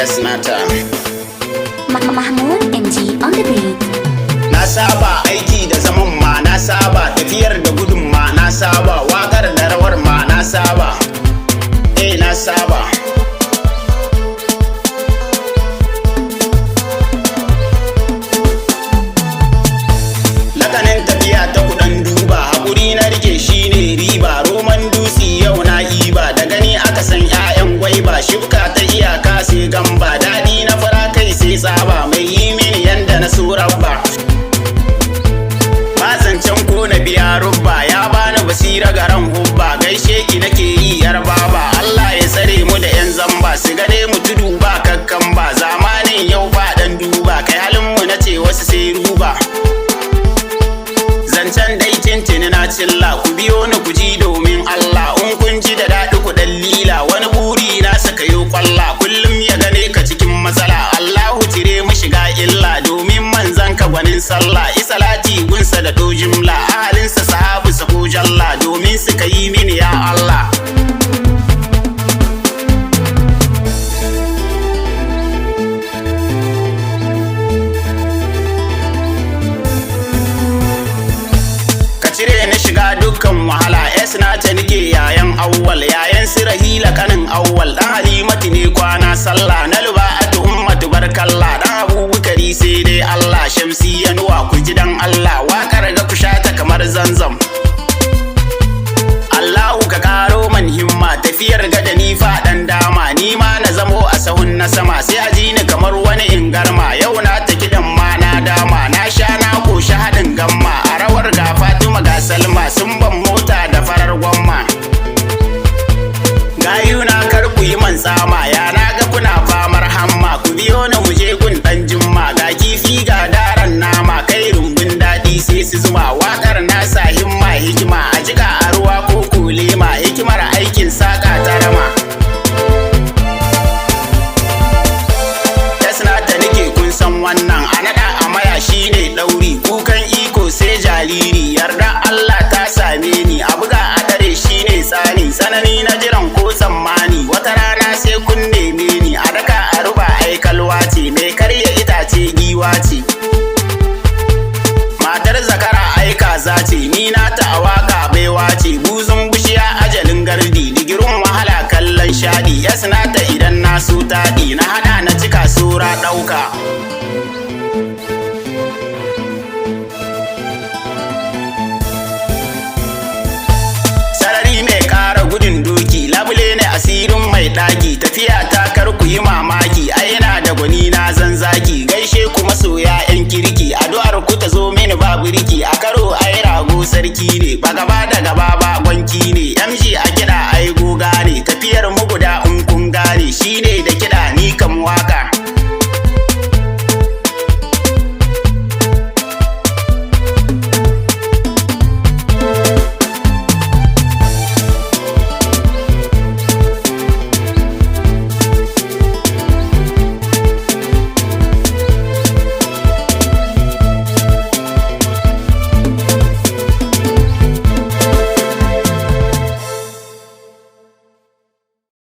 Esnata. Mahmoud MG on the beat. Na saba aiki da zaman ma na saba, tafiyar da gudun ma na saba, wakar da rawar ma na saba. Na saba. Lakanin tafiya ta kudan duba, haƙuri na rike shine riba, roman dutse yau na iba, da gani aka san 'ya'yan gwaiba, shifka ta iyaka sai gamba, daɗi na fara kai sai tsaba, mai yi mini yanda na so rabba. Mazancen ko na biya rubba, ya bani basira garan hubba, gaishe ki nake yi yar baba, Allah ya tsare mu da 'yan zamba, su gane mu tudu ba kakkan ba, zamanin yau ba dan duba, kai halin mu na ce wasu sai ruba. Zancen dai tintini na cilla, ku biyo ni ku ji domin Allah, in kun ji da daɗi ku ɗan lila, wani buri na saka yo kwalla, kullum ya gane ka cikin matsala, Allahu tire mu shiga illa, domin manzan ka gwanin sallah, isalati gunsa da do jimla, ahalinsa sahabu sa ko jalla, domin su ka yi mini ya Allah. Cire na shiga dukkan wahala, Esnata nike yayan awwal, yayan sirahila kanin awwal, dan halimatu ne kwana sallah, na luba'atu ummatu barkallah, dan abubakari sai dai Allah, shamsi yanuwa ku ji dan Allah, wakar ga ku shata kamar zanzam. Allahu ka karo man himma, tafiyar ga da ni faɗan dama, ni ma na zamo a sahun na sama, sai a ji ni kamar wani ingarma, yau na ta kiɗan ma na dama, na sha na koshi haɗin gamma, a rawar ga Fatima ga Salma, sun ban mota da farar gwamma. Gayuna kar ku yi man tsama, ya na ga kuna famar hamma, ku biyo ni mu je gun ɗan jimma, ga kifi ga daren nama, kai rumbun daɗi sai su zuma, wakar nasa himma hikima, a jika a ruwa ko kulema, hikimar aikin saƙa ta rama. Esnata nake kun san wannan, a naɗa a maya shine ɗauri, kukan iko sai jariri, yarda Allah ta same ni, a buga a dare shine tsani, sanani na jiran ko tsammani, wata rana sai kun neme ni, a daka a ruba ai kalwa ce, mai karya itace giwa ce. Matar zakara ai kaza ce, ni na ta a waka baiwa ce, buzun bishiya ajalin gardi, digirin wahala kallon shaɗi, Esnata idan na so taɗi, na haɗa na cika sura ɗauka. Sarari mai ƙara gudun doki, labule ne asirin mai ɗaki, tafiya ta kar ku yi mamaki, ai yana da gwani na zanzaki, gaishe ku masoya 'yan kirki, addu'ar ku ta zo mini babu riki, a karo ai rago sarki ne, ba gaba da gaba ba gwanki ne, MG a kiɗa ai goga ne, tafiyar mu guda in kun gane, shine da kiɗa ni kam waka.